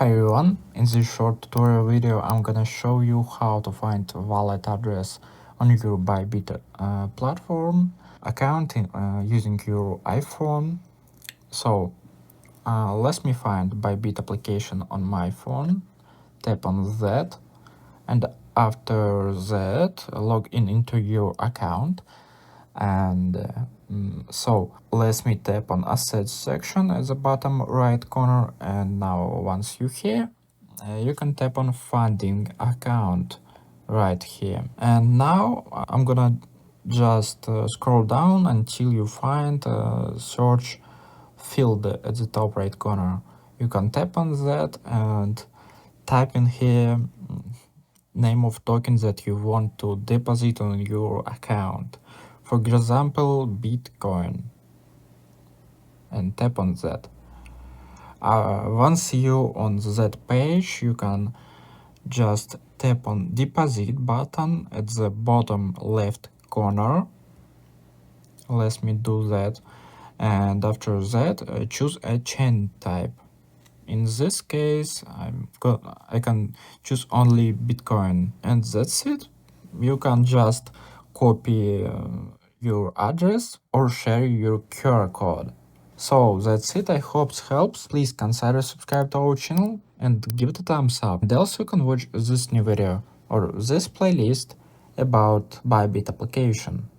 Hi everyone, in this short tutorial video I'm gonna show you how to find wallet address on your ByBit platform account using your iPhone. So let me find ByBit application on my phone, tap on that, and after that log in into your account. And so let me tap on assets section at the bottom right corner, and now once you're here you can tap on funding account right here. And now I'm gonna just scroll down until you find search field at the top right corner. You can tap on that and type in here name of token that you want to deposit on your account. For example, Bitcoin, and tap on that. Once you on that page, you can just tap on deposit button at the bottom left corner. Let me do that, and after that choose a chain type. In this case I can choose only Bitcoin, and that's it. You can just copy your address or share your QR code. So that's it, I hope it helps. Please consider subscribe to our channel and give it a thumbs up. And also you can watch this new video or this playlist about ByBit application.